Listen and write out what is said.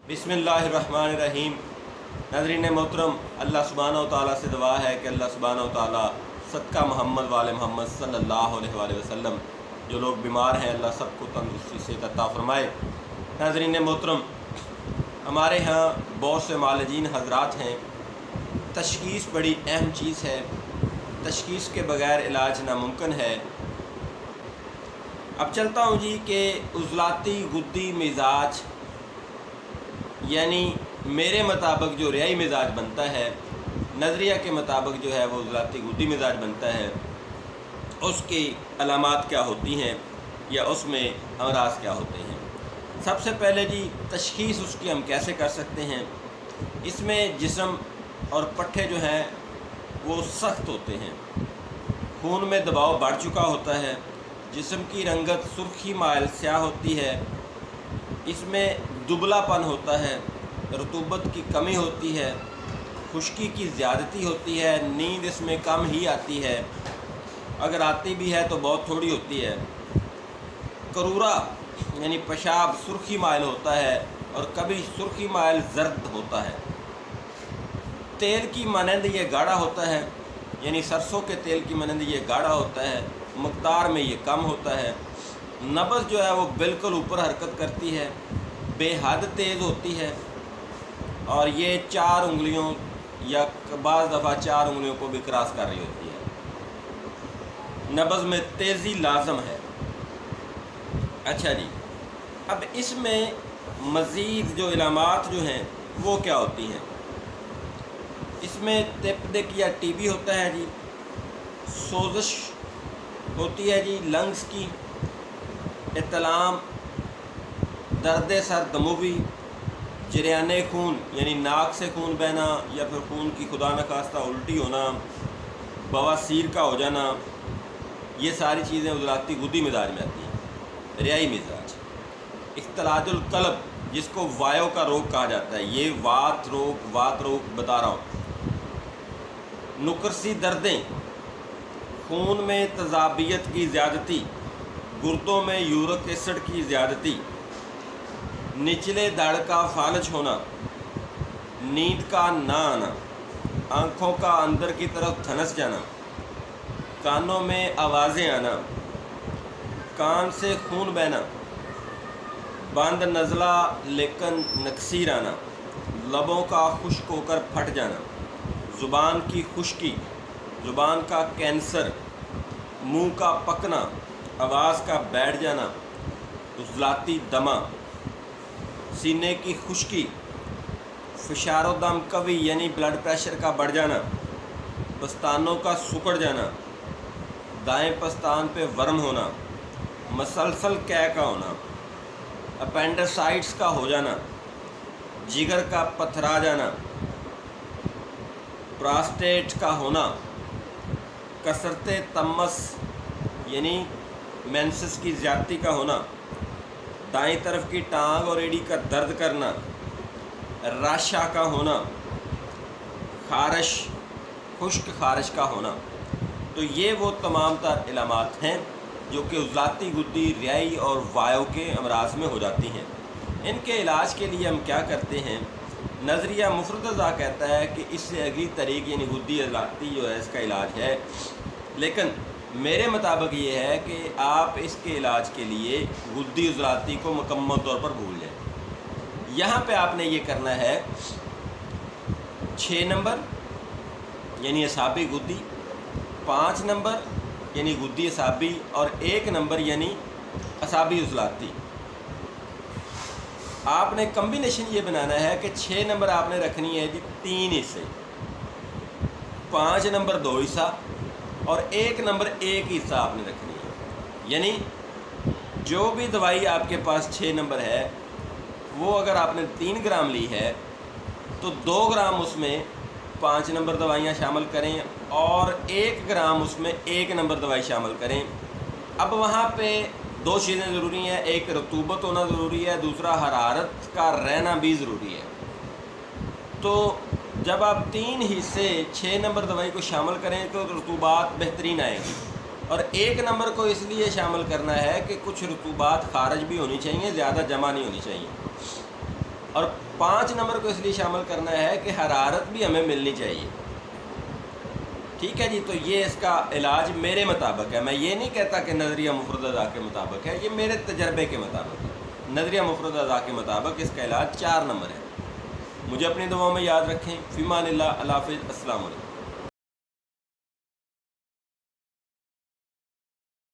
بسم اللہ الرحمن الرحیم۔ ناظرین محترم، اللہ سبحانہ و تعالیٰ سے دعا ہے کہ اللہ سبحانہ و تعالیٰ صدقہ محمد وآل محمد صلی اللہ علیہ وآلہ وسلم جو لوگ بیمار ہیں اللہ سب کو تندرستی سے عطا فرمائے۔ ناظرین محترم، ہمارے ہاں بہت سے معالجین حضرات ہیں۔ تشخیص بڑی اہم چیز ہے، تشخیص کے بغیر علاج ناممکن ہے۔ اب چلتا ہوں جی کہ عضلاتی غدی مزاج، یعنی میرے مطابق جو ریائی مزاج بنتا ہے، نظریہ کے مطابق جو ہے وہ عضلاتی غدی مزاج بنتا ہے، اس کی علامات کیا ہوتی ہیں یا اس میں امراض کیا ہوتے ہیں۔ سب سے پہلے جی تشخیص اس کی ہم کیسے کر سکتے ہیں۔ اس میں جسم اور پٹھے جو ہیں وہ سخت ہوتے ہیں، خون میں دباؤ بڑھ چکا ہوتا ہے، جسم کی رنگت سرخی مائل سیاہ ہوتی ہے، اس میں دبلا پن ہوتا ہے، رطوبت کی کمی ہوتی ہے، خشکی کی زیادتی ہوتی ہے، نیند اس میں کم ہی آتی ہے، اگر آتی بھی ہے تو بہت تھوڑی ہوتی ہے، کرورا یعنی پیشاب سرخی مائل ہوتا ہے اور کبھی سرخی مائل زرد ہوتا ہے، تیل کی مانند یہ گاڑھا ہوتا ہے، یعنی سرسوں کے تیل کی مانند یہ گاڑھا ہوتا ہے، مقدار میں یہ کم ہوتا ہے، نبض جو ہے وہ بالکل اوپر حرکت کرتی ہے، بے حد تیز ہوتی ہے، اور یہ 4 انگلیوں یا بعض دفعہ 4 انگلیوں کو بھی کراس کر رہی ہوتی ہے، نبض میں تیزی لازم ہے۔ اچھا جی، اب اس میں مزید جو علامات جو ہیں وہ کیا ہوتی ہیں۔ اس میں تپ یا ٹی بی ہوتا ہے جی، سوزش ہوتی ہے جی لنگز کی، احتلام، درد سر دموی، جریان خون یعنی ناک سے خون بہنا یا پھر خون کی خدا نخواستہ الٹی ہونا، بواسیر کا ہو جانا، یہ ساری چیزیں عضلاتی غدی مزاج میں آتی ہیں۔ ریائی مزاج، اختلاج القلب جس کو وایو کا روگ کہا جاتا ہے، یہ وات روگ بتا رہا ہوں۔ نکرسی دردیں، خون میں تیزابیت کی زیادتی، گردوں میں یورک ایسڈ کی زیادتی، نچلے دھڑ کا فالج ہونا، نیند کا نہ آنا، آنکھوں کا اندر کی طرف دھنس جانا، کانوں میں آوازیں آنا، کان سے خون بہنا، بند نزلہ لیکن نکسیر آنا، لبوں کا خشک ہو کر پھٹ جانا، زبان کی خشکی، زبان کا کینسر، منہ کا پکنا، آواز کا بیٹھ جانا، عضلاتی دمہ، سینے کی خشکی، فشار و دم قوی یعنی بلڈ پریشر کا بڑھ جانا، پستانوں کا سکڑ جانا، دائیں پستان پہ ورم ہونا، مسلسل قے کا ہونا، اپینڈسائٹس کا ہو جانا، جگر کا پتھرا جانا، پراسٹیٹ کا ہونا، کثرت تمس یعنی مینسس کی زیادتی کا ہونا، دائیں طرف کی ٹانگ اور ایڑی کا درد کرنا، راشا کا ہونا، خارش، خشک خارش کا ہونا۔ تو یہ وہ تمام تر علامات ہیں جو کہ عضلاتی غدی، ریائی اور وایو کے امراض میں ہو جاتی ہیں۔ ان کے علاج کے لیے ہم کیا کرتے ہیں۔ نظریہ مفردہ کہتا ہے کہ اس سے اگلی طریق یعنی غدی عضلاتی جو ہے اس کا علاج ہے، لیکن میرے مطابق یہ ہے کہ آپ اس کے علاج کے لیے غدی عضلاتی کو مکمل طور پر بھول جائیں۔ یہاں پہ آپ نے یہ کرنا ہے 6 نمبر یعنی اعصابی غدی، 5 نمبر یعنی غدی اعصابی اور 1 نمبر یعنی اعصابی عضلاتی۔ آپ نے کمبینیشن یہ بنانا ہے کہ 6 نمبر آپ نے رکھنی ہے جی 3 حصے، 5 نمبر 2 حصہ اور 1 نمبر 1 حصہ آپ نے رکھنی ہے۔ یعنی جو بھی دوائی آپ کے پاس 6 نمبر ہے وہ اگر آپ نے 3 گرام لی ہے تو 2 گرام اس میں 5 نمبر دوائیاں شامل کریں اور 1 گرام اس میں 1 نمبر دوائی شامل کریں۔ اب وہاں پہ 2 چیزیں ضروری ہیں، ایک رطوبت ہونا ضروری ہے، دوسرا حرارت کا رہنا بھی ضروری ہے۔ تو جب آپ 3 حصے 6 نمبر دوائی کو شامل کریں تو رطوبات بہترین آئے گی، اور 1 نمبر کو اس لیے شامل کرنا ہے کہ کچھ رطوبات خارج بھی ہونی چاہیے، زیادہ جمع نہیں ہونی چاہیے۔ اور 5 نمبر کو اس لیے شامل کرنا ہے کہ حرارت بھی ہمیں ملنی چاہیے. ٹھیک ہے جی. تو یہ اس کا علاج میرے مطابق ہے. میں یہ نہیں کہتا کہ نظریہ مفرد اعضاء کے مطابق ہے, یہ میرے تجربے کے مطابق ہے. نظریہ مفرد اعضاء کے مطابق اس کا علاج 4 نمبر ہے. مجھے اپنی دعاؤں میں یاد رکھیں. فی امان اللہ. اللہ حافظ. السلام علیکم.